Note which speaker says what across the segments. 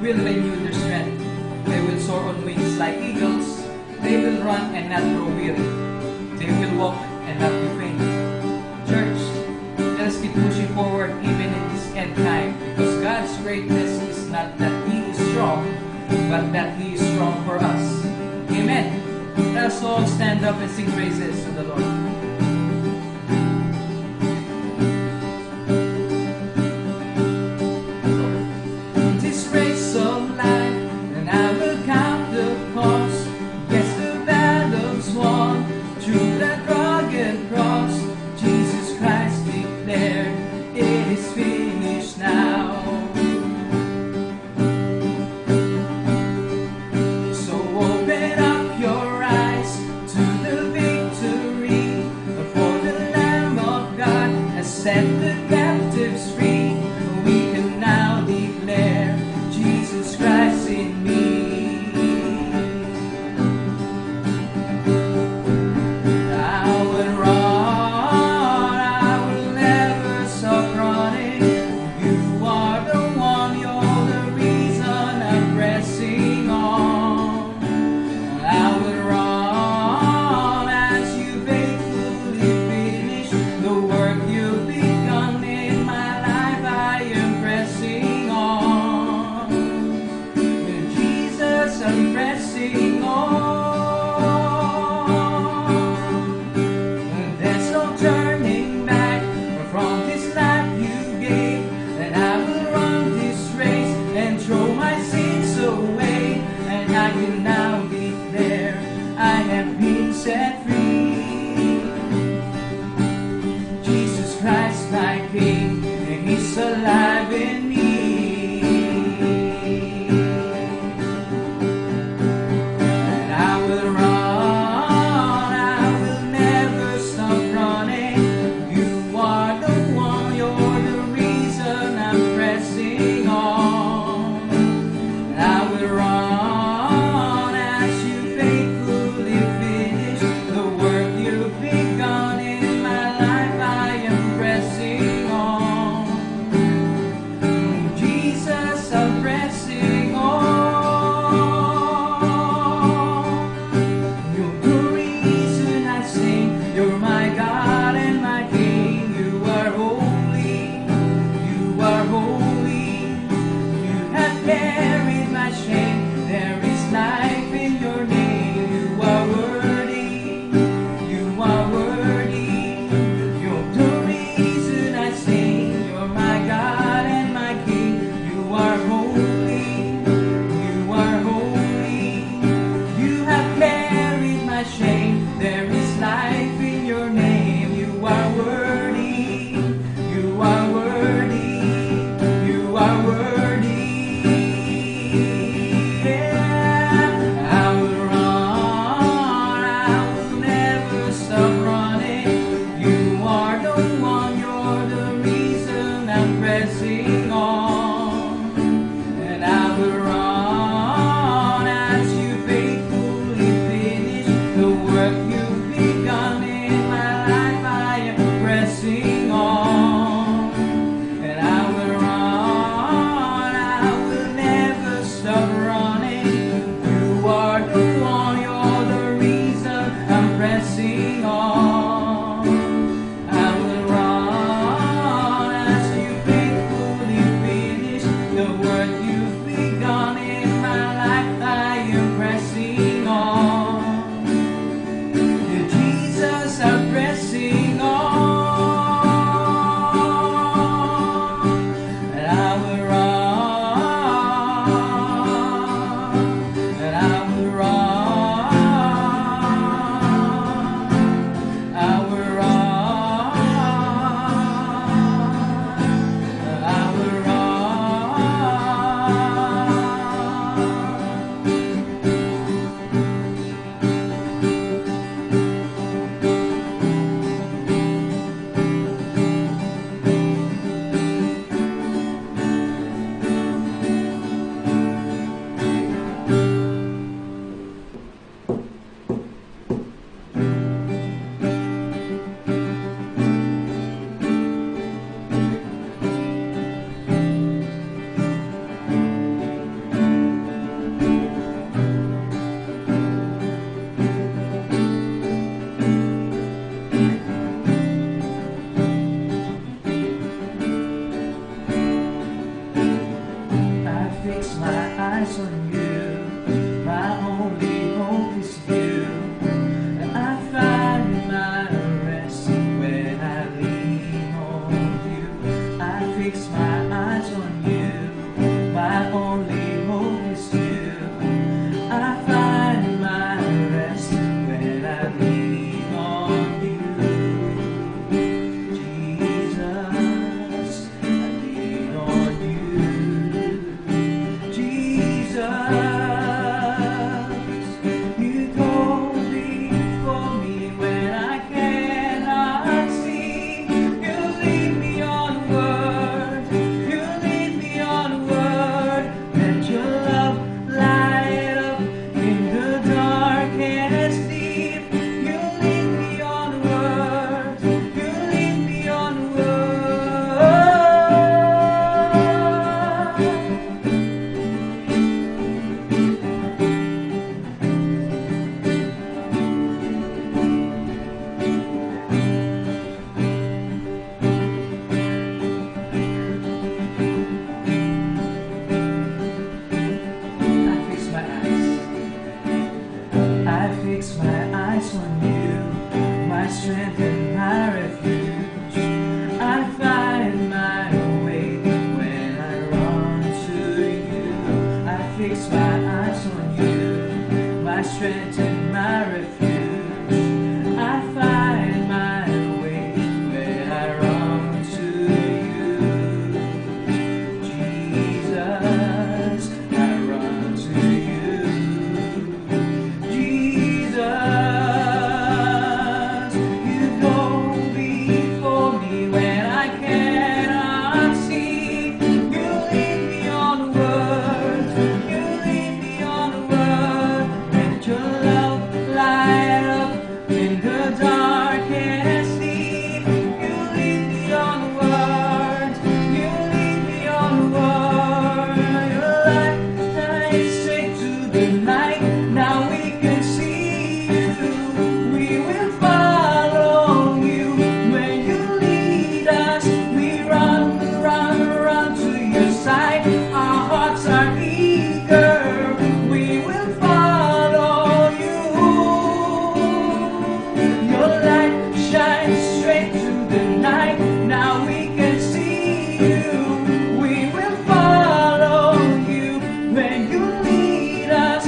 Speaker 1: will renew their strength. They will soar on wings like eagles. They will run and not grow weary. They will walk and not be faint. Church, let us keep pushing forward even in this end time, because God's greatness is not that He is strong, but that He is strong for us. Amen. Let us all stand up and sing praises to the Lord. Set the captives free. We can now declare Jesus Christ in me. I will run, I will never stop running. You are the one, you're the reason I'm pressing on. I will run as you faithfully finish the work you've begun in my life. I am pressing on. Jesus, I'm pressing on. There's no turning back from this life you gave, and I will run this race and throw my sins away. And I can now declare I have been set free. Jesus Christ, my King, and He's alive in me. And I will run, I will never stop running. You are the one, you're the reason I'm pressing on. And I will run as you faithfully finish the work you've begun in my life. I am pressing on. Jesus, I'm pressing on. You're the reason I sing. You're my God and my King. You are holy. You are holy. You have carried my shame. There is life in your name. You are worthy. You are worthy. You're the reason I sing. You're my God and my King. You are holy. You are holy. You have carried my shame. There is life in your name. You are worthy. You are worthy. You are worthy. eyes on you. My only hope is you. I find my rest when I lean on you. I fix my eyes on you. My only hope is you. I find my rest when I lean on you. Jesus, I lean on you. Jesus, you go before me when I cannot see. You lead me onward. You lead me onward. Let your love light up in the darkest deep. You lead me onward. You lead me onward. I fix my eyes on you, my strength and my refuge. I find my way when I run to you. I fix my eyes on you, my strength and my refuge. I find my way when I run to you. Jesus, I run to you. Jesus, you go before me when I cannot see. You lead me onward. You lead me onward. Let your love light up in the darkest deep. You lead me onward. You lead me onward. Your light shines straight to the night. Now we can see you. We will follow you when you lead us. We run, run, run to your side. Our hearts are eager. We will follow you. Your light shines straight to the night. Now we can see you. We will follow you when you lead us.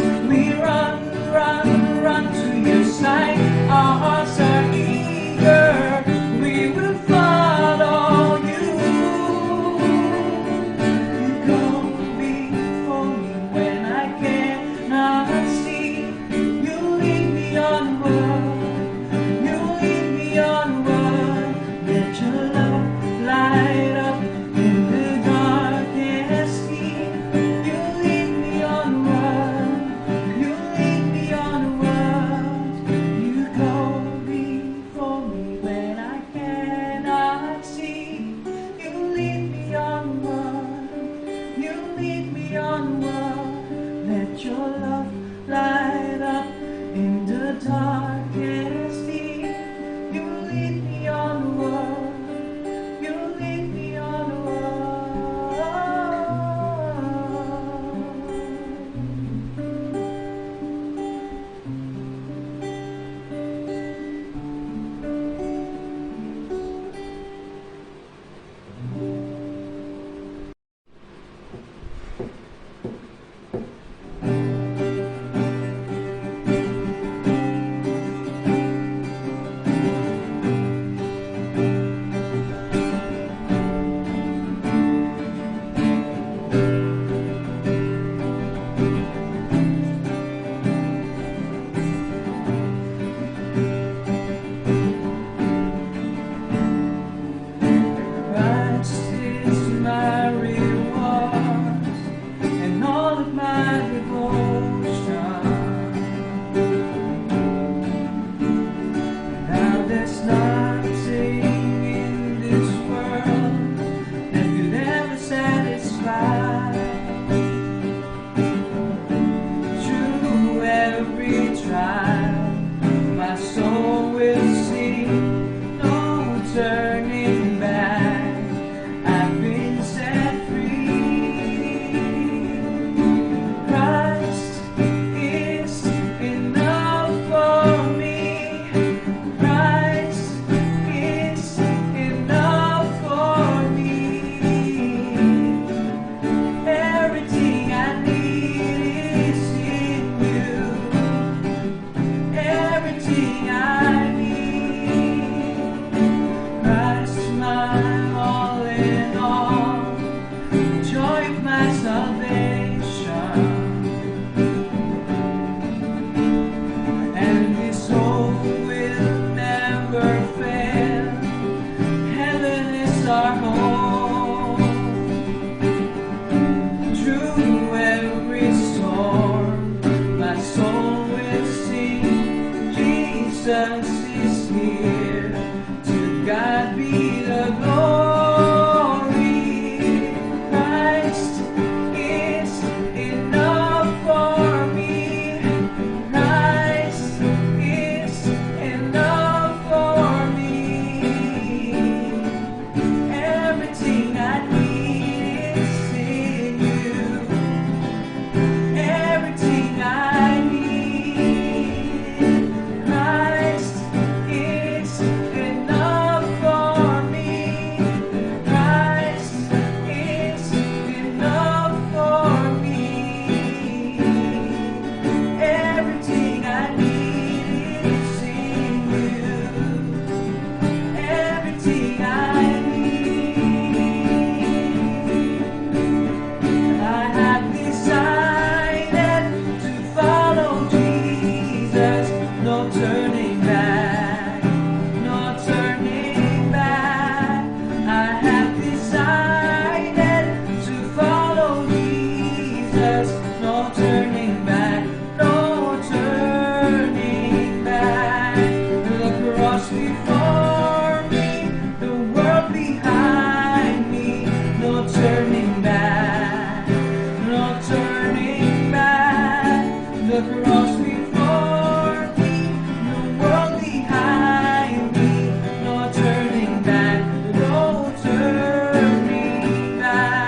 Speaker 1: the cross before me, the world behind me, no turning back, no turning back.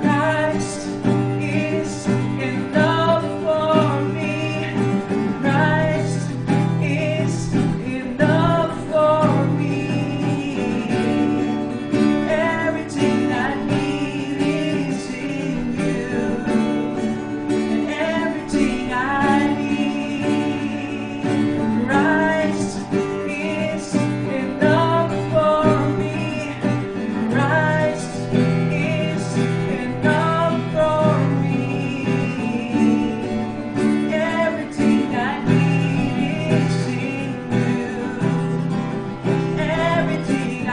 Speaker 1: Christ is enough for me. Christ is enough for me. Everything I need is in you. And everything I need. Christ is enough for me. Christ is enough for me. Everything I need is in you. Everything I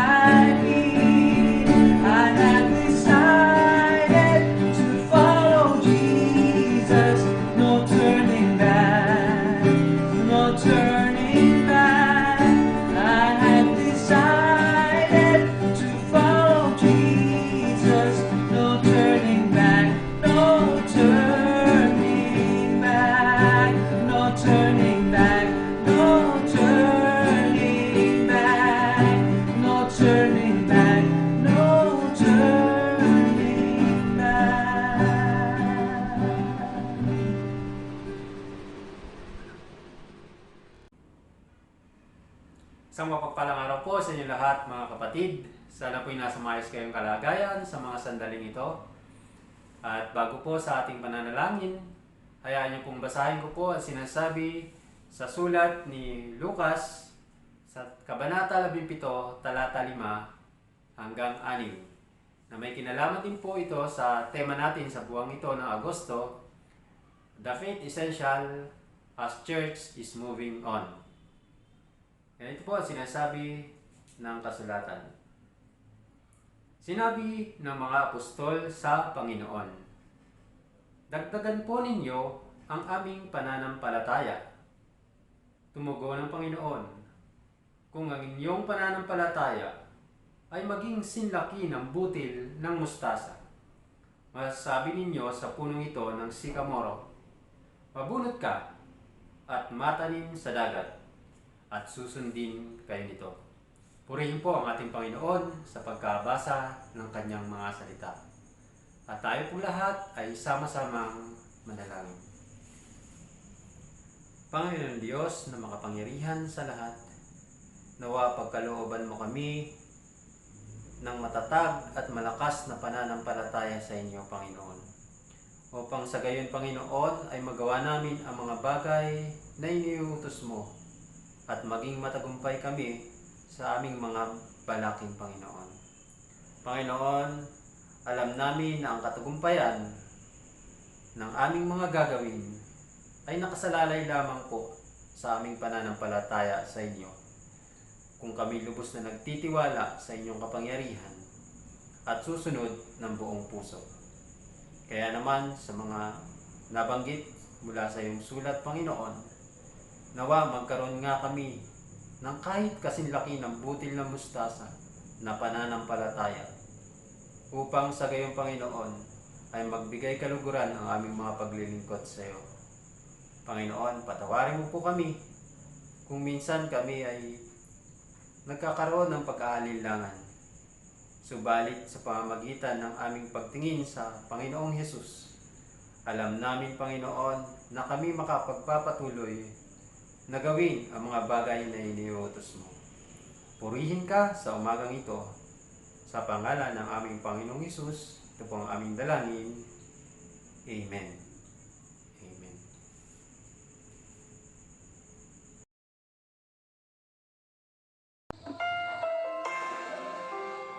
Speaker 1: need. I have decided to follow Jesus. No turning back. No turning back. I have decided to follow Jesus. No turning back. No turning back. No turning back. No turning back. No turning back. No turning back.
Speaker 2: Isang mapagpalang araw po sa inyo lahat mga kapatid. Sana po'y nasa maayos kayong kalagayan sa mga sandaling ito. At bago po sa ating pananalangin, hayaan niyo pong basahin ko po ang sinasabi sa sulat ni Lucas sa Kabanata 17, talata 5 hanggang 6. Na may kinalaman din po ito sa tema natin sa buwang ito ng Agosto, The Faith Essential as Church is Moving On. Yan ito po ang sinasabi ng kasulatan. Sinabi ng mga apostol sa Panginoon, dagdagan po ninyo ang aming pananampalataya. Tumugo ng Panginoon, kung ang inyong pananampalataya ay maging sinlaki ng butil ng mustasa, masasabi ninyo sa punong ito ng sikamoro, mabunot ka at matanim sa dagat, at susundin kayo nito. Purihin po ang ating Panginoon sa pagkabasa ng kanyang mga salita. At tayo po lahat ay sama-samang manalangin. Panginoon Diyos na makapangyarihan sa lahat, nawa pagkalooban mo kami ng matatag at malakas na pananampalataya sa inyo, Panginoon. Upang sa gayon, Panginoon, ay magawa namin ang mga bagay na iniutos mo at maging matagumpay kami sa aming mga balaking, Panginoon. Panginoon, alam namin na ang katagumpayan ng aming mga gagawin ay nakasalalay lamang po sa aming pananampalataya sa inyo. Kung kami lubos na nagtitiwala sa inyong kapangyarihan at susunod ng buong puso. Kaya naman sa mga nabanggit mula sa iyong sulat, Panginoon, nawa magkaroon nga kami ng kahit kasinlaki ng butil ng mustasa na pananampalataya upang sa gayong, Panginoon, ay magbigay kaluguran ang aming mga paglilingkod sa iyo. Panginoon, patawarin mo po kami kung minsan kami ay nagkakaroon ng pag-aalinlangan. Subalit sa pamamagitan ng aming pagtingin sa Panginoong Hesus, alam namin, Panginoon, na kami makapagpapatuloy na gawin ang mga bagay na iniutos mo. Purihin ka sa umagang ito sa pangalan ng aming Panginoong Hesus. Ito po ang aming dalangin. Amen. Amen.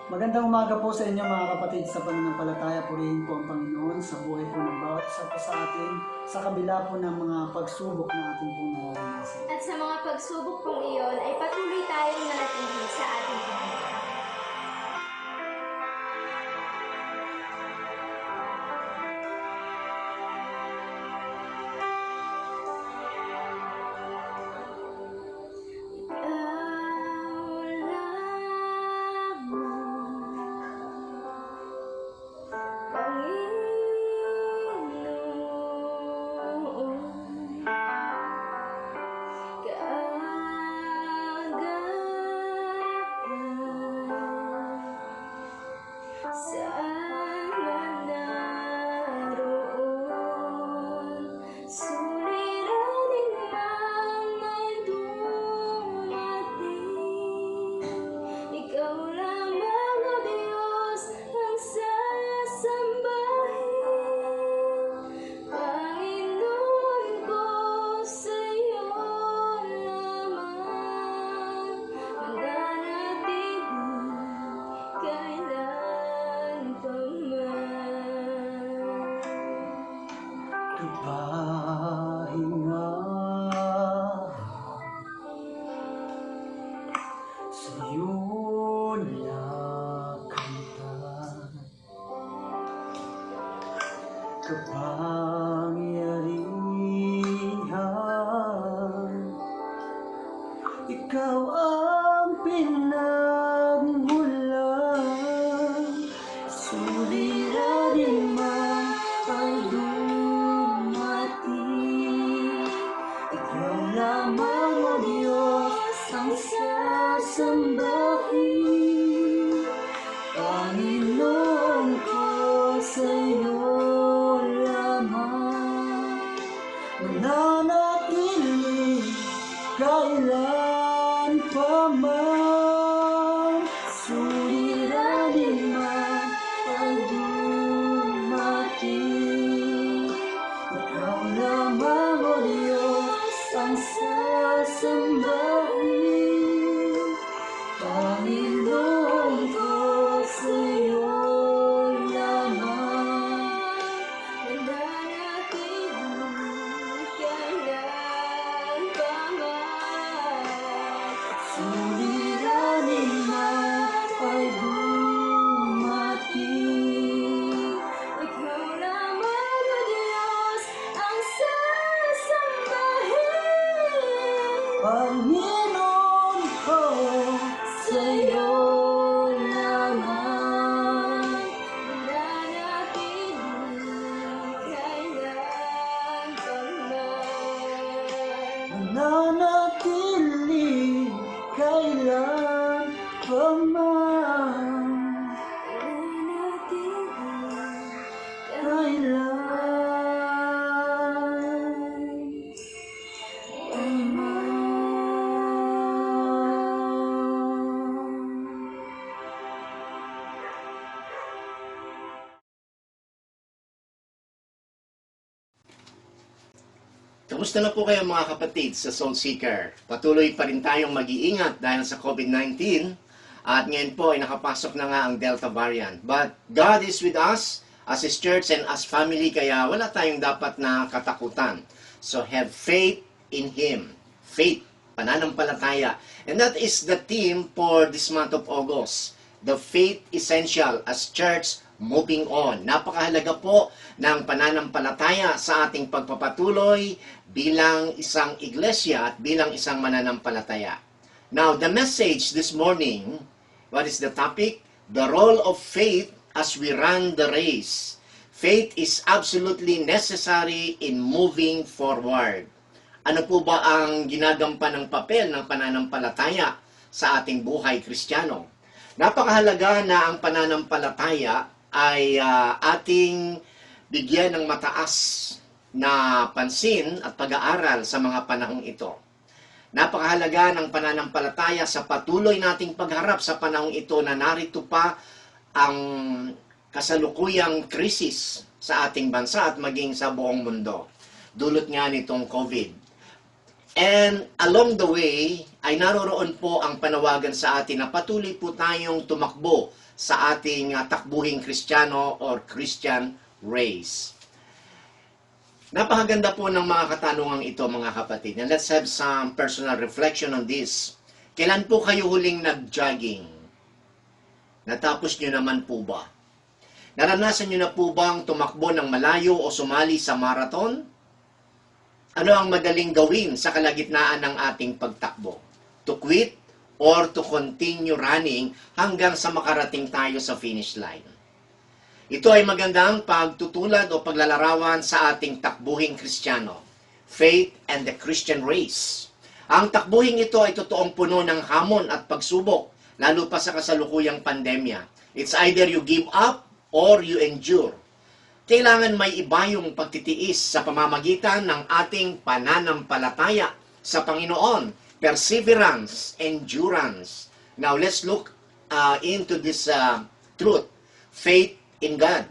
Speaker 3: Magandang umaga po sa inyo mga kapatid sa pananampalataya. Purihin po ang Panginoon sa buhay po ng bawat isa po sa atin sa kabila po ng mga pagsubok na ating pong nararanasan.
Speaker 4: At sa mga pagsubok pong iyon ay patuloy tayong nanatili sa ating Panginoon. Panginoon,
Speaker 3: kapahinga sa'yo nakamtan, kapangyarihan, ikaw ang pinagmulan, suliranin man ay dumating. Ikaw lamang, O Diyos, ang sasambahin. Panginoon ko, sa'yo lamang mananatili kailan pa man. Suliranin man ay dumating. Ikaw lamang, O Diyos, ang sasambahin. Panginoon ko, sa'yo lamang
Speaker 4: Mananatili kailan pa man.
Speaker 3: suliranin man ay dumating.
Speaker 4: Ikaw lamang, O Diyos, ang sasambahin.
Speaker 3: Panginoon ko, sa'yo lamang
Speaker 4: Mananatili kailan pa man.
Speaker 3: mananatili kailan pa man.
Speaker 4: Mananatili
Speaker 3: Kailan pa man.
Speaker 5: Kamusta na po kayo mga kapatid sa Soul Seeker? Patuloy pa rin tayong mag-iingat dahil sa COVID-19 at ngayon po ay nakapasok na nga ang Delta variant. But God is with us as His church and as family kaya wala tayong dapat na katakutan. So have faith in Him. Faith, pananampalataya. And that is the theme for this month of August. The faith essential as church moving on. Napakahalaga po ng pananampalataya sa ating pagpapatuloy bilang isang iglesia at bilang isang mananampalataya. Now, the message this morning, what is the topic? The role of faith as we run the race. Faith is absolutely necessary in moving forward. Ano po ba ang ginagampan ng papel ng pananampalataya sa ating buhay Kristiyano? Napakahalaga na ang pananampalataya ay ating bigyan ng mataas na pansin at pag-aaral sa mga panahong ito. Napakahalaga ng pananampalataya sa patuloy nating pagharap sa panahong ito na narito pa ang kasalukuyang krisis sa ating bansa at maging sa buong mundo. Dulot nga nitong COVID. And along the way, ay naroroon po ang panawagan sa atin na patuloy po tayong tumakbo sa ating takbuhing Kristiyano or Christian race. Napakaganda po ng mga katanungang ito mga kapatid. And let's have some personal reflection on this. Kailan po kayo huling nag-jogging? Natapos nyo naman po ba? Naranasan nyo na po bang tumakbo ng malayo o sumali sa marathon? Ano ang madaling gawin sa kalagitnaan ng ating pagtakbo? To quit or to continue running hanggang sa makarating tayo sa finish line? Ito ay magandang pagtutulad o paglalarawan sa ating takbuhing Kristiyano, faith and the Christian race. Ang takbuhing ito ay totoong puno ng hamon at pagsubok, lalo pa sa kasalukuyang pandemya. It's either you give up or you endure. Kailangan may iba yung pagtitiis sa pamamagitan ng ating pananampalataya sa Panginoon, perseverance, endurance. Now, let's look into this truth, faith in God.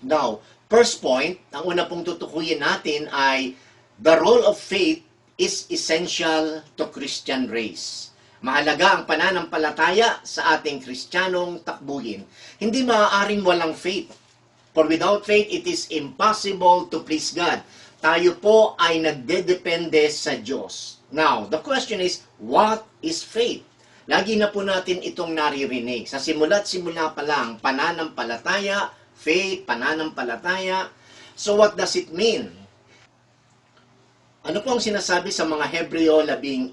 Speaker 5: Now, first point, ang una pong tutukuyin natin ay the role of faith is essential to Christian race. Mahalaga ang pananampalataya sa ating Kristiyanong takbuhin. Hindi maaaring walang faith. For without faith, it is impossible to please God. Tayo po ay nagdedepende sa Diyos. Now, the question is, what is faith? Lagi na po natin itong naririnig. Sa simula't simula pa lang, pananampalataya, faith, pananampalataya. So what does it mean? Ano po ang sinasabi sa mga Hebreo 11?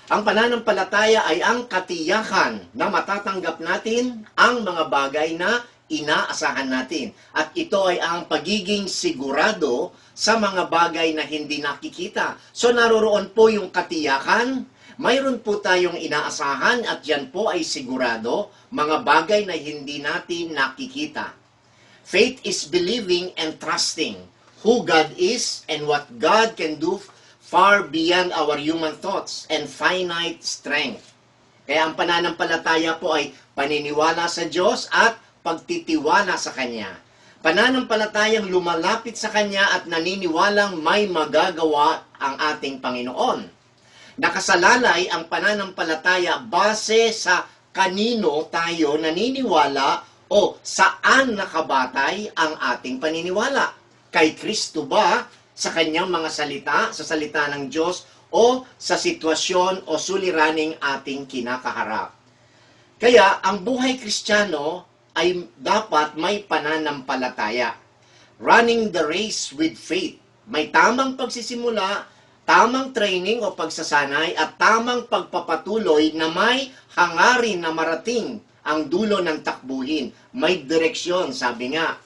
Speaker 5: Ang pananampalataya ay ang katiyakan na matatanggap natin ang mga bagay na inaasahan natin. At ito ay ang pagiging sigurado sa mga bagay na hindi nakikita. So naroroon po yung katiyakan, mayroon po tayong inaasahan at yan po ay sigurado, mga bagay na hindi natin nakikita. Faith is believing and trusting who God is and what God can do far beyond our human thoughts and finite strength. Kaya ang pananampalataya po ay paniniwala sa Diyos at pagtitiwala sa Kanya. Pananampalatayang lumalapit sa Kanya at naniniwalang may magagawa ang ating Panginoon. Nakasalalay ang pananampalataya base sa kanino tayo naniniwala o saan nakabatay ang ating paniniwala. Kay Kristo ba, sa kanyang mga salita, sa salita ng Diyos, o sa sitwasyon o suliraning ating kinakaharap. Kaya, ang buhay Kristiyano ay dapat may pananampalataya. Running the race with faith. May tamang pagsisimula, tamang training o pagsasanay, at tamang pagpapatuloy na may hangarin na marating ang dulo ng takbuhin. May direksyon, sabi nga.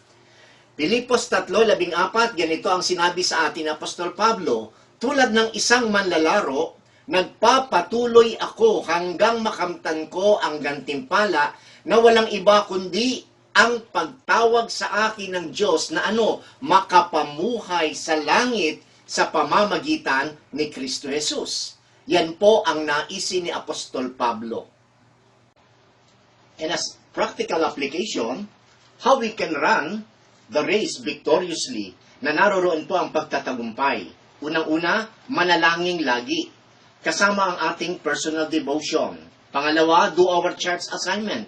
Speaker 5: Pilipos 3:14, ganito ang sinabi sa atin ni Apostol Pablo, tulad ng isang manlalaro, nagpapatuloy ako hanggang makamtan ko ang gantimpala na walang iba kundi ang pagtawag sa akin ng Diyos na makapamuhay sa langit sa pamamagitan ni Kristo Jesus. Yan po ang naisin ni Apostol Pablo. And as practical application, how we can run the race victoriously, na naroroon po ang pagtatagumpay. Unang-una, manalangin lagi, kasama ang ating personal devotion. Pangalawa, do our church assignment.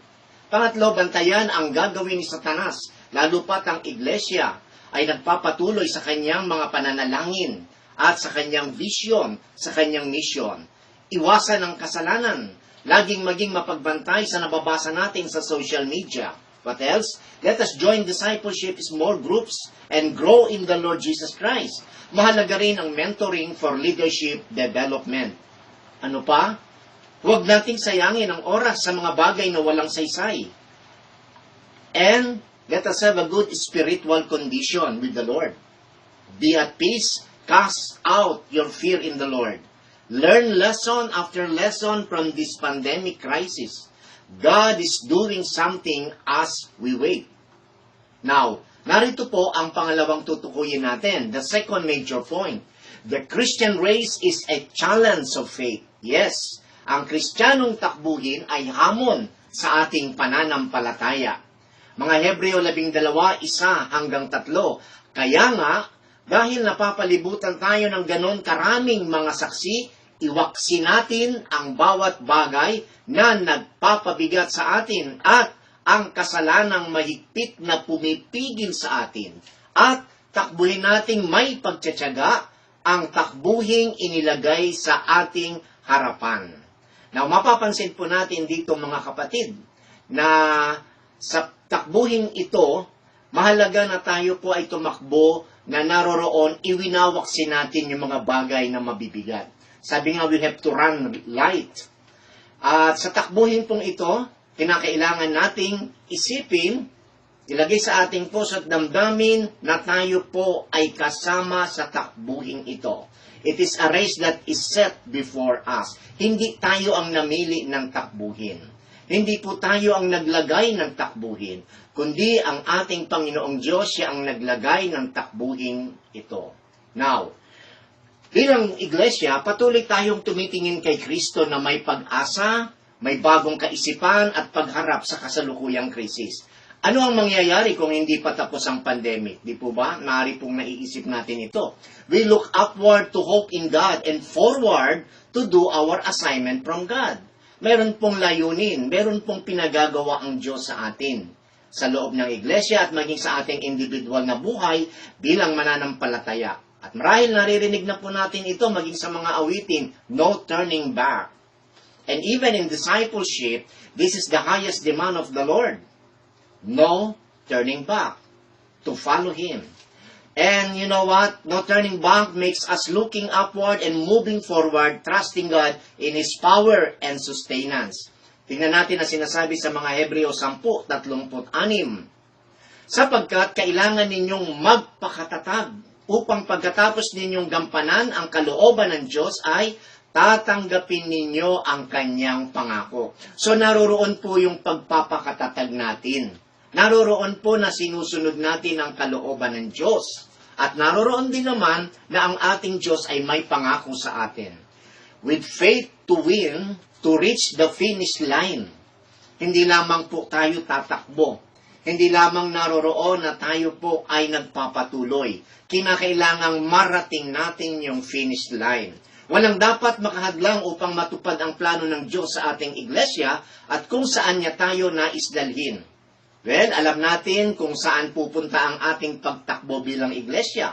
Speaker 5: Pangatlo, bantayan ang gagawin ni Satanas, lalo pat ang iglesia ay nagpapatuloy sa kanyang mga pananalangin at sa kanyang vision, sa kanyang mission. Iwasan ang kasalanan, laging maging mapagbantay sa nababasa natin sa social media. What else? Let us join discipleship small groups and grow in the Lord Jesus Christ. Mahalaga rin ang mentoring for leadership development. Ano pa? Huwag nating sayangin ang oras sa mga bagay na walang saysay. And let us have a good spiritual condition with the Lord. Be at peace. Cast out your fear in the Lord. Learn lesson after lesson from this pandemic crisis. God is doing something as we wait. Now, narito po ang pangalawang tutukuyin natin, the second major point. The Christian race is a challenge of faith. Yes, ang Kristiyanong takbuhin ay hamon sa ating pananampalataya. Mga Hebreo 12, 1-3. Kaya nga, dahil napapalibutan tayo ng ganon karaming mga saksi, iwaksi natin ang bawat bagay na nagpapabigat sa atin at ang kasalanang mahigpit na pumipigil sa atin. At takbuhin nating may pagtsatsaga ang takbuhing inilagay sa ating harapan. Now, mapapansin po natin dito mga kapatid na sa takbuhing ito, mahalaga na tayo po ay tumakbo na naroroon, iwinawaksi natin yung mga bagay na mabibigat. Sabi nga, we have to run light. At sa takbuhin pong ito, kinakailangan nating isipin, ilagay sa ating puso at damdamin na tayo po ay kasama sa takbuhin ito. It is a race that is set before us. Hindi tayo ang namili ng takbuhin. Hindi po tayo ang naglagay ng takbuhin, kundi ang ating Panginoong Diyos, siya ang naglagay ng takbuhin ito. Now, bilang iglesia, patuloy tayong tumitingin kay Kristo na may pag-asa, may bagong kaisipan at pagharap sa kasalukuyang krisis. Ano ang mangyayari kung hindi pa tapos ang pandemic? Di po ba? Maaari pong naiisip natin ito. We look upward to hope in God and forward to do our assignment from God. Meron pong layunin, meron pong pinagagawa ang Diyos sa atin. sa loob ng iglesia at maging sa ating individual na buhay bilang mananampalataya. At marahil naririnig na po natin ito maging sa mga awitin, no turning back. And even in discipleship, this is the highest demand of the Lord. No turning back. To follow Him. And you know what? No turning back makes us looking upward and moving forward, trusting God in His power and sustenance. Tingnan natin ang sinasabi sa mga Hebreo 10:36. Sapagkat kailangan ninyong magpakatatag upang pagkatapos ninyong gampanan ang kalooban ng Diyos ay tatanggapin ninyo ang kanyang pangako. So naroroon po yung pagpapakatatag natin. Naroroon po na sinusunod natin ang kalooban ng Diyos. At naroroon din naman na ang ating Diyos ay may pangako sa atin. With faith to win, to reach the finish line. Hindi lamang po tayo tatakbo. Hindi lamang naroroon na tayo po ay nagpapatuloy. Kinakailangang marating natin yung finish line. Walang dapat makahadlang upang matupad ang plano ng Diyos sa ating iglesia at kung saan niya tayo nais dalhin. Well, alam natin kung saan pupunta ang ating pagtakbo bilang iglesia.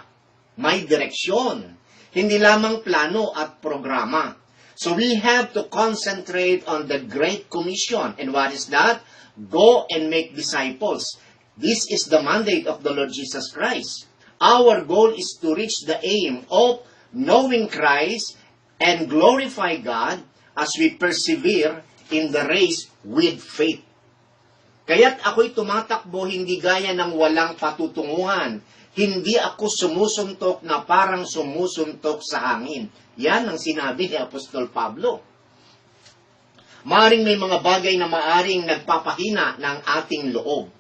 Speaker 5: May direksyon. Hindi lamang plano at programa. So we have to concentrate on the Great Commission. And what is that? Go and make disciples. This is the mandate of the Lord Jesus Christ. Our goal is to reach the aim of knowing Christ and glorify God as we persevere in the race with faith. Kaya't ako'y tumatakbo hindi gaya ng walang patutunguhan. Hindi ako sumusuntok na parang sumusuntok sa hangin. Yan ang sinabi ni Apostol Pablo. Maaring may mga bagay na maaring nagpapahina ng ating loob.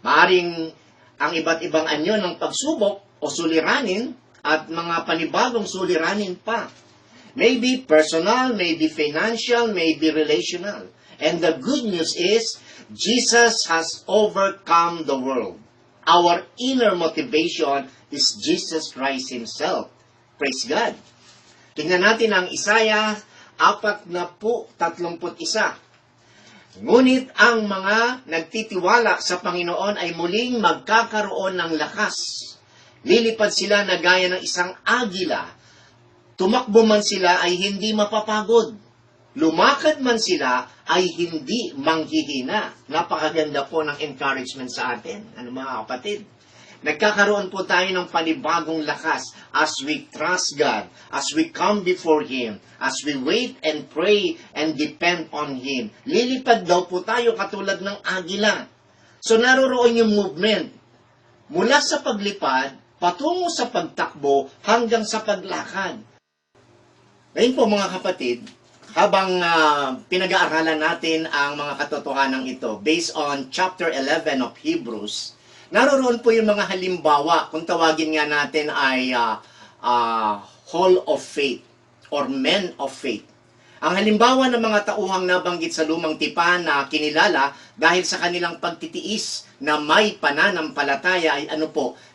Speaker 5: Maaring ang iba't ibang anyo ng pagsubok o suliranin at mga panibagong suliranin pa. Maybe personal, maybe financial, maybe relational. And the good news is, Jesus has overcome the world. Our inner motivation is Jesus Christ Himself. Praise God. Tingnan natin ang Isaiah 40:31. Ngunit ang mga nagtitiwala sa Panginoon ay muling magkakaroon ng lakas. Lilipad sila na gaya ng isang agila. Tumakbo man sila ay hindi mapapagod. Lumakad man sila ay hindi manghihina. Napakaganda po ng encouragement sa atin. Ano mga kapatid? Nagkakaroon po tayo ng panibagong lakas as we trust God, as we come before Him, as we wait and pray and depend on Him. Lilipad daw po tayo katulad ng agila. So naroroon yung movement. Mula sa paglipad, patungo sa pagtakbo, hanggang sa paglakad. Ngayon po mga kapatid, habang pinag-aaralan natin ang mga katotohanan ito, based on chapter 11 of Hebrews, naroroon po yung mga halimbawa, kung tawagin nga natin ay hall of faith or men of faith. Ang halimbawa ng mga tauhang nabanggit sa lumang tipan na kinilala dahil sa kanilang pagtitiis na may pananampalataya ay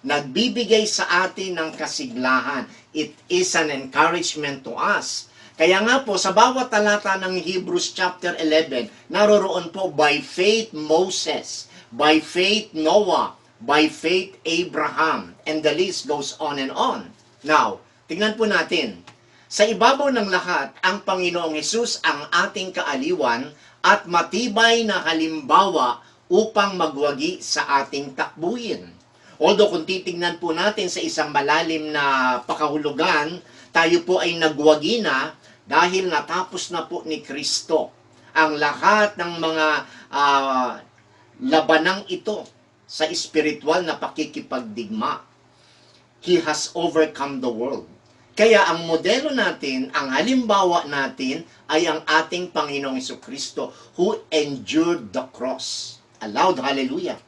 Speaker 5: nagbibigay sa atin ng kasiglahan. It is an encouragement to us. Kaya nga po, sa bawat talata ng Hebrews chapter 11, naroroon po, by faith Moses, by faith Noah, by faith Abraham, and the list goes on and on. Now, tingnan po natin. Sa ibabaw ng lahat, ang Panginoong Hesus ang ating kaaliwan at matibay na halimbawa upang magwagi sa ating takbuhin. Although kung titingnan po natin sa isang malalim na pakahulugan, tayo po ay nagwagi na dahil natapos na po ni Kristo ang lahat ng mga labanang ito sa espiritual na pakikipagdigma. He has overcome the world. Kaya ang modelo natin, ang halimbawa natin, ay ang ating Panginoong Jesucristo who endured the cross. Aloud, hallelujah.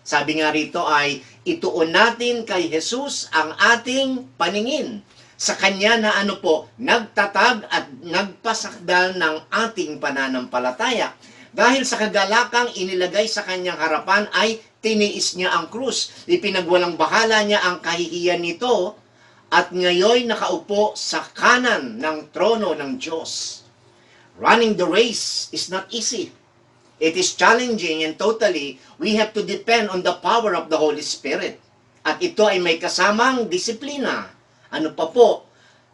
Speaker 5: Sabi nga rito ay, ituon natin kay Jesus ang ating paningin. Sa Kanya na nagtatag at nagpasakdal ng ating pananampalataya. Dahil sa kagalakang inilagay sa Kanyang harapan ay tiniis niya ang krus. Ipinagwalang bahala niya ang kahihiyan nito at ngayon nakaupo sa kanan ng trono ng Diyos. Running the race is not easy. It is challenging and totally, we have to depend on the power of the Holy Spirit. At ito ay may kasamang disiplina. Ano pa po?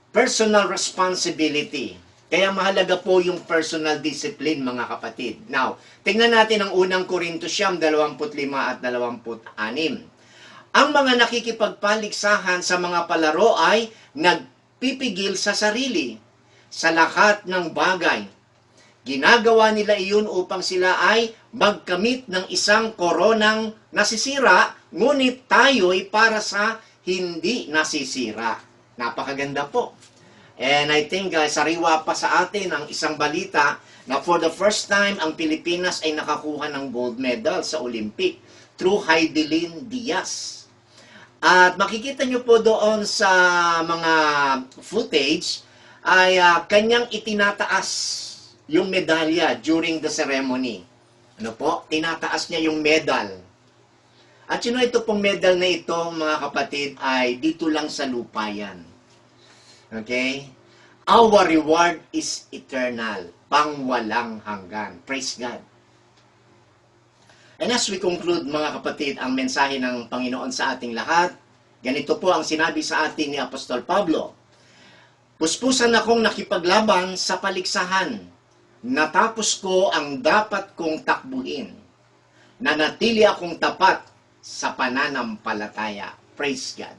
Speaker 5: Personal responsibility. Kaya mahalaga po yung personal discipline, mga kapatid. Now, tingnan natin ang unang Korinto 25 at 26. Ang mga nakikipagpaligsahan sa mga palaro ay nagpipigil sa sarili sa lahat ng bagay. Ginagawa nila iyon upang sila ay magkamit ng isang koronang nasisira, ngunit tayo'y para sa hindi nasisira. Napakaganda po. And I think sariwa pa sa atin ang isang balita na for the first time ang Pilipinas ay nakakuha ng gold medal sa Olympic through Heidelin Diaz. At makikita nyo po doon sa mga footage ay kanyang itinataas yung medalya during the ceremony. Ano po? Tinataas niya yung medal. At yun ito pong medal na ito, mga kapatid, ay dito lang sa lupa yan. Okay? Our reward is eternal. Pangwalang hanggan. Praise God. And as we conclude, mga kapatid, ang mensahe ng Panginoon sa ating lahat, ganito po ang sinabi sa atin ni Apostol Pablo. Puspusan akong nakipaglaban sa paligsahan. Natapos ko ang dapat kong takbuhin. Nanatili akong tapat sa pananampalataya. Praise God.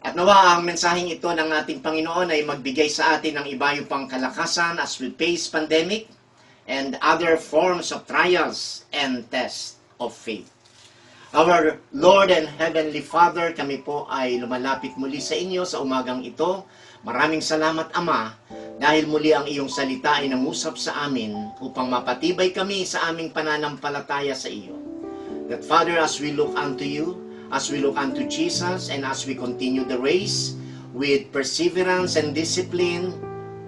Speaker 5: At nawa ang mensaheng ito ng ating Panginoon ay magbigay sa atin ng iba yung pang kalakasan as we face pandemic and other forms of trials and tests of faith. Our Lord and Heavenly Father, kami po ay lumalapit muli sa inyo sa umagang ito. Maraming salamat, Ama, dahil muli ang iyong salita ay nangusap sa amin upang mapatibay kami sa aming pananampalataya sa iyo. That Father, as we look unto you, as we look unto Jesus, and as we continue the race with perseverance and discipline,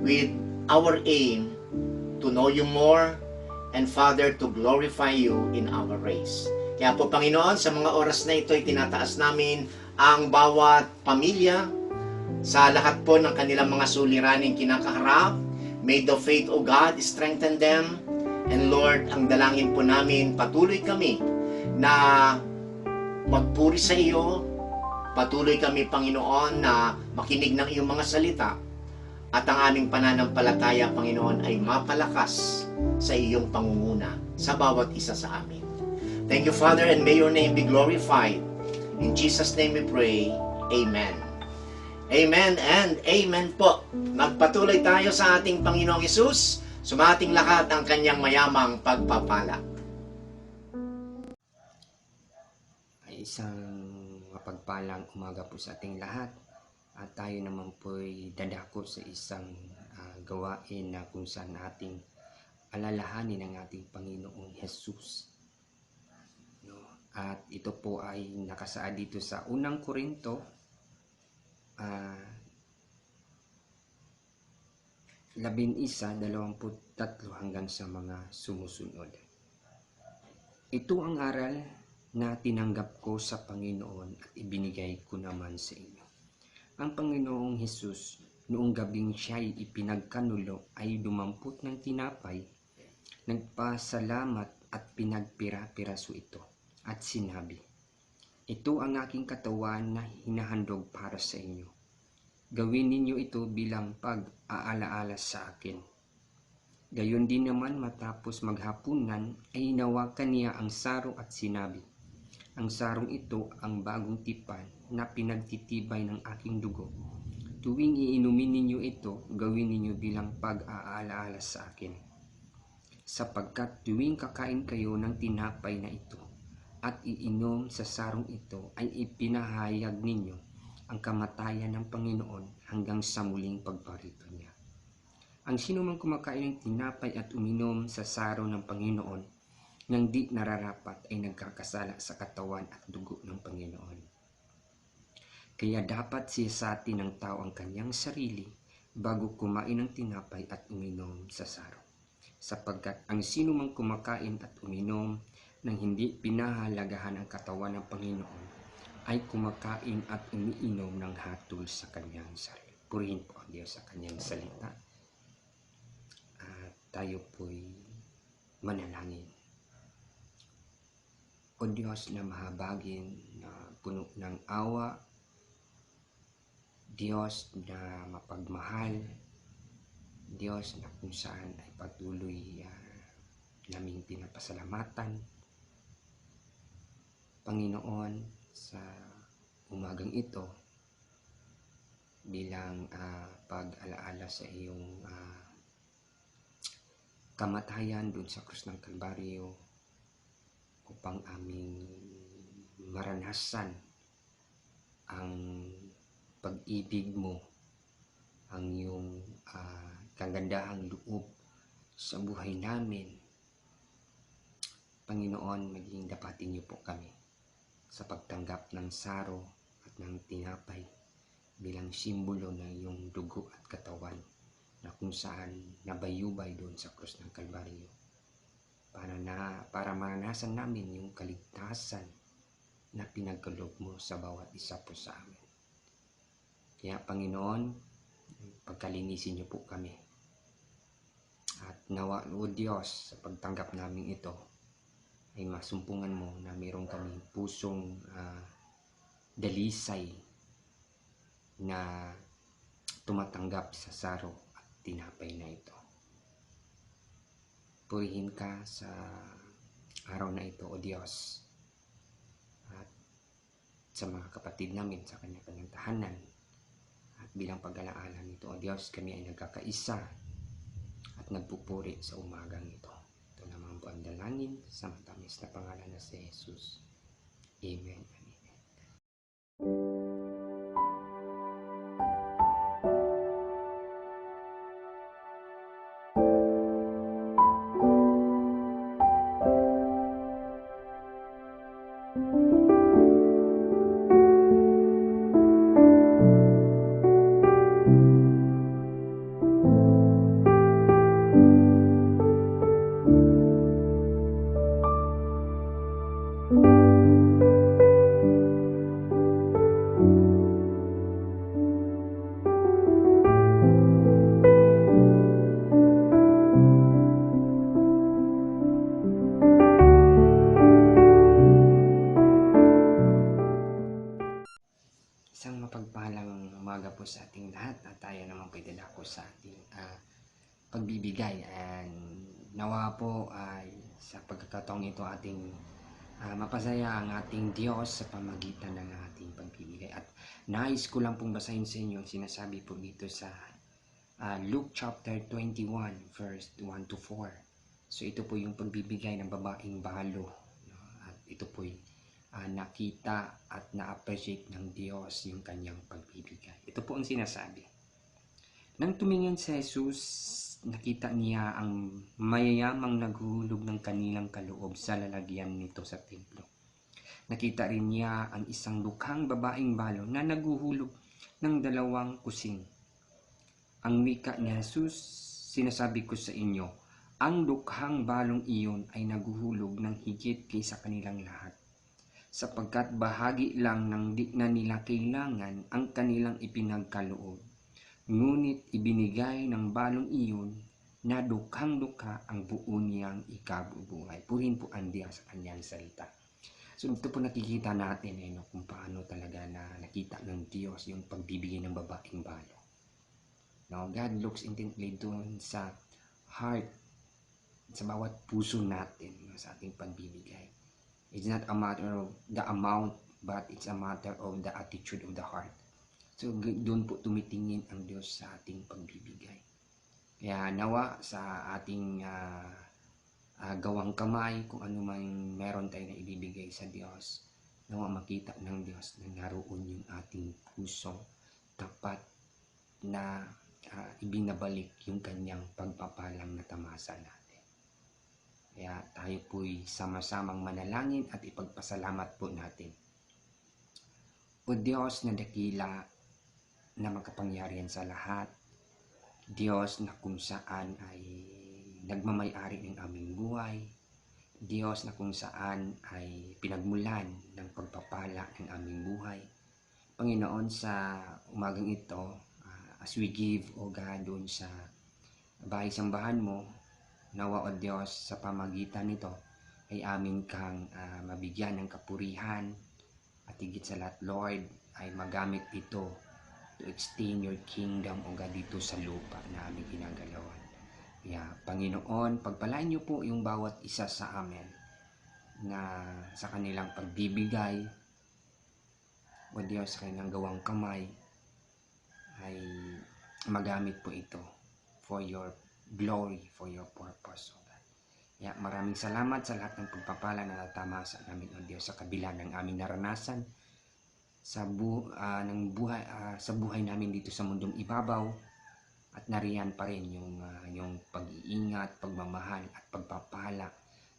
Speaker 5: with our aim to know you more, and Father, to glorify you in our race. Kaya po, Panginoon, sa mga oras na ito ay tinataas namin ang bawat pamilya sa lahat po ng kanilang mga suliraning kinakaharap. May the faith, O God, strengthen them. And Lord, ang dalangin po namin, patuloy kami na magpuri sa iyo. Patuloy kami, Panginoon, na makinig ng iyong mga salita. At ang aming pananampalataya, Panginoon, ay mapalakas sa iyong pangunguna sa bawat isa sa amin. Thank you, Father, and may your name be glorified. In Jesus' name we pray. Amen. Amen and amen po. Magpatuloy tayo sa ating Panginoong Hesus. Sumating lahat ang kanyang mayamang pagpapala.
Speaker 6: Ay isang mapagpalang umaga po sa ating lahat. At tayo naman po'y dadako sa isang gawain na kung saan ating alalahanin ang ating Panginoong Jesus. No? At ito po ay nakasaad dito sa unang Korinto 11:23 hanggang sa mga sumusunod. Ito ang aral na tinanggap ko sa Panginoon at ibinigay ko naman sa inyo. Ang Panginoong Hesus, noong gabing siya'y ipinagkanulo ay dumampot ng tinapay, nagpasalamat at pinagpira-piraso ito at sinabi, "Ito ang aking katawan na hinahandog para sa inyo. Gawin ninyo ito bilang pag-aalaala sa akin." Gayon din naman matapos maghapunan ay hinawakan niya ang sarong at sinabi, "Ang sarong ito ang bagong tipan na pinagtitibay ng aking dugo. Tuwing iinumin ninyo ito, gawin ninyo bilang pag-aalaala sa akin. Sapagkat tuwing kakain kayo ng tinapay na ito at iinom sa sarong ito ay ipinahayag ninyo ang kamatayan ng Panginoon hanggang sa muling pagparito niya. Ang sino mang kumakain ng tinapay at uminom sa sarong ng Panginoon nang di nararapat ay nagkakasala sa katawan at dugo ng Panginoon. Kaya dapat siyasatin ng tao ang kanyang sarili bago kumain ng tinapay at uminom sa sarong. Sapagkat ang sino mang kumakain at uminom nang hindi pinahalagahan ang katawan ng Panginoon ay kumakain at umiinom ng hatol sa kanyang sarili. Purihin po ang Diyos sa kanyang salita. At tayo po'y manalangin. O Diyos na mahabagin, na puno ng awa, Diyos na mapagmahal, Diyos na kung saan ay patuloy naming pinapasalamatan, Panginoon, sa umagang ito, bilang pag-alaala sa iyong kamatayan doon sa krus ng Kalbaryo, upang aming maranasan ang pag-ibig mo, ang iyong kagandahang loob sa buhay namin. Panginoon, maging dapatin niyo po kami sa pagtanggap ng saro at ng tinapay bilang simbolo ng iyong dugo at katawan na kung saan nabayubay doon sa krus ng Kalbaryo para maranasan namin yung kaligtasan na pinagkaloob mo sa bawat isa po sa amin. Kaya Panginoon, pagkalinisin niyo po kami. At nawa, O Diyos, sa pagtanggap namin ito, ay masumpungan mo na mayroon kaming pusong dalisay na tumatanggap sa saro at tinapay na ito. Purihin ka sa araw na ito, O Diyos, at sa mga kapatid namin sa kanya-kanyang tahanan. At bilang pag-alaala nito, O Diyos, kami ay nagkakaisa at nagpupuri sa umagang ito. Ito naman po ang dalangin sa matamis na pangalan na si Jesus. Amen. Isang mapagpalang umaga po sa ating lahat at tayo naman po idalako sa ating pagbibigay. And nawa po ay sa pagkakataong ito ating mapasaya ang ating Diyos sa pamagitan ng ating pagbibigay. At nais ko lang pong basahin sa inyo ang sinasabi po dito sa Luke chapter 21 verse 1 to 4. So ito po yung pagbibigay ng babaeng balo. At ito po nakita at na-appreciate ng Diyos yung kanyang pagbibigay. Ito po ang sinasabi. Nang tumingin si Jesus, nakita niya ang mayayamang naghuhulog ng kanilang kaloob sa lalagyan nito sa templo. Nakita rin niya ang isang dukhang babaeng balo na naghuhulog ng 2 kusing. Ang wika ni Jesus, sinasabi ko sa inyo, ang dukhang balong iyon ay naghuhulog ng higit kaysa kanilang lahat, sapagkat bahagi lang ng di na nila kailangan ang kanilang ipinagkaloob. Ngunit ibinigay ng balong iyon na dukhang-dukha ang buo niyang ikabubuhay. Purihin po ang Diyos sa kanyang salita. So ito po nakikita natin kung paano talaga na nakita ng Diyos yung pagbibigay ng babaeng balo. Now, God looks intently doon sa heart, sa bawat puso natin, sa ating pagbibigay. It's not a matter of the amount, but it's a matter of the attitude of the heart. So doon po tumitingin ang Diyos sa ating pagbibigay. Kaya nawa sa ating gawang kamay, kung ano man meron tayo na ibibigay sa Diyos, nawa makita ng Diyos na naroon yung ating puso tapat na ibinabalik yung kanyang pagpapalang na tamasa natin. Kaya tayo po'y sama-samang manalangin at ipagpasalamat po natin. O Diyos na dakila na makapangyarihan sa lahat, Diyos na kung saan ay nagmamay-ari ng aming buhay, Diyos na kung saan ay pinagmulan ng pagpapala ng aming buhay. Panginoon, sa umagang ito, as we give, O God, doon sa bahay-sambahan mo, Nawa o Diyos sa pamagitan nito ay amin kang mabigyan ng kapurihan at higit sa lahat, Lord, ay magamit ito to extend your kingdom o God dito sa lupa na aming ginagalawan. Kaya Panginoon, pagpalain niyo po yung bawat isa sa amin na sa kanilang pagbibigay o Diyos sa kanilang gawang kamay ay magamit po ito for your glory, for your purpose. O God. Kaya maraming salamat sa lahat ng pagpapala na natama sa namin o Diyos sa kabila ng aming naranasan sa buhay namin dito sa mundong ibabaw, at nariyan pa rin yung pag-iingat, pagmamahal at pagpapala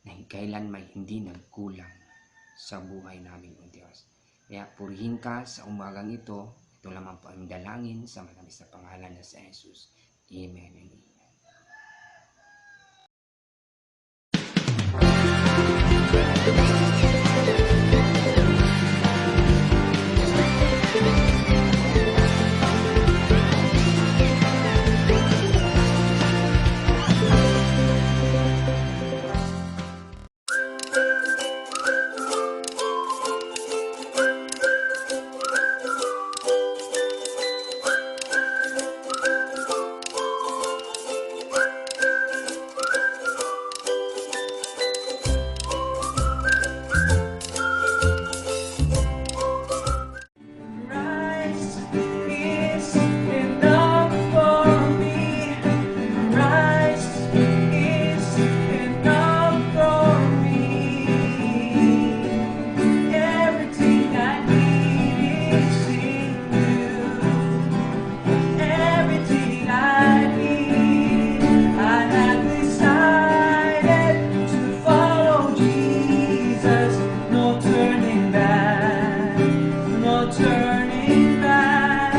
Speaker 6: na kailan may hindi nagkulang sa buhay namin o Diyos. Kaya purihin ka sa umagang ito. Ito lamang po ang dalangin sa matamis na pangalan na sa Jesus. Amen and amen.
Speaker 1: Christ is enough for me. Christ is enough for me. Everything I need is in you. Everything I need, I have decided to follow Jesus. No turning back, no turning back.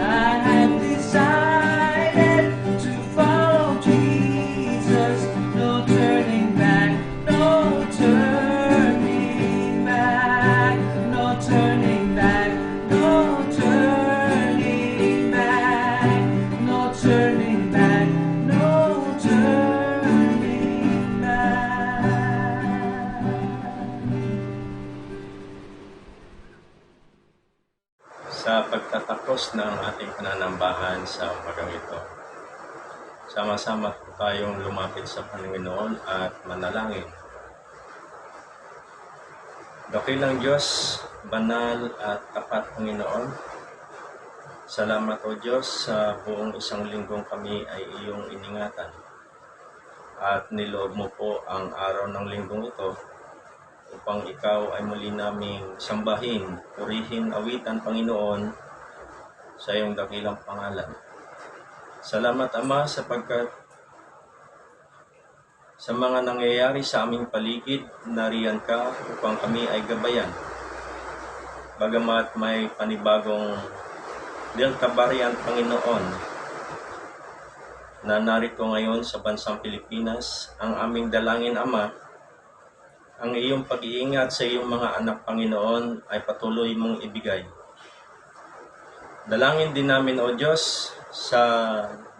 Speaker 1: I have decided to follow Jesus. No turning back, no turning back, no turning back, no turning back, no turning back, no turning back.
Speaker 7: Sa pagtatapos ng ating pananambahan sa umagang ito, sama-sama po tayong lumapit sa Panginoon at manalangin. Dakilang Diyos, banal at tapat Panginoon, salamat o Diyos sa buong isang linggong kami ay iyong iningatan. At niloob mo po ang araw ng linggong ito upang ikaw ay muli naming sambahin, purihin, awitan, Panginoon, sa iyong dakilang pangalan. Salamat, Ama, sapagkat sa mga nangyayari sa aming paligid, nariyan ka upang kami ay gabayan. Bagamat may panibagong Delta variant, Panginoon, na narito ngayon sa bansang Pilipinas, ang aming dalangin, Ama, ang iyong pag-iingat sa iyong mga anak, Panginoon, ay patuloy mong ibigay. Dalangin din namin, O Diyos, sa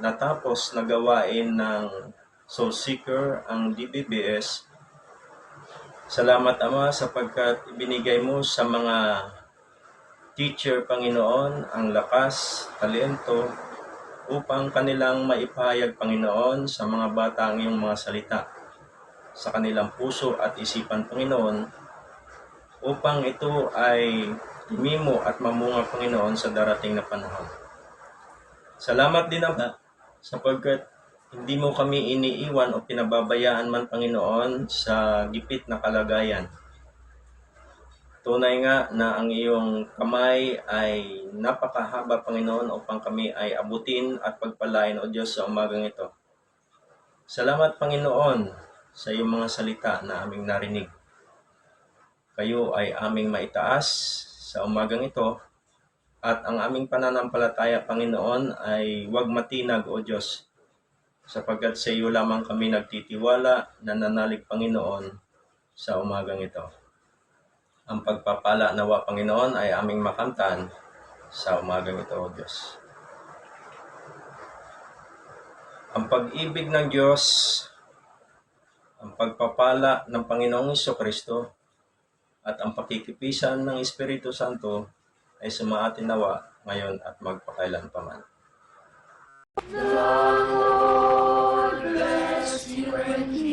Speaker 7: natapos na gawain ng Soul Seeker, ang DBBS. Salamat, Ama, sapagkat ibinigay mo sa mga teacher, Panginoon, ang lakas, talento, upang kanilang maipahayag, Panginoon, sa mga bata ang iyong mga salita sa kanilang puso at isipan, Panginoon, upang ito ay tumimo at mamunga, Panginoon, sa darating na panahon. Salamat din, Ama, sapagkat hindi mo kami iniiwan o pinababayaan man, Panginoon, sa gipit na kalagayan. Tunay nga na ang iyong kamay ay napakahaba, Panginoon, upang kami ay abutin at pagpalain, O Diyos, sa umagang ito. Salamat, Panginoon, sa iyong mga salita na aming narinig. Kayo ay aming maitaas sa umagang ito, at ang aming pananampalataya, Panginoon, ay huwag matinag, O Diyos, sapagkat sa iyo lamang kami nagtitiwala, nananalig, Panginoon, sa umagang ito. Ang pagpapala nawa, Panginoon, ay aming makamtan sa umagang ito, O Diyos. Ang pag-ibig ng Diyos ang pagpapala ng Panginoong Kristo at ang pakikipisan ng Espiritu Santo ay sumaatin nawa ngayon at magpakailanpaman.
Speaker 4: The Lord bless you and keep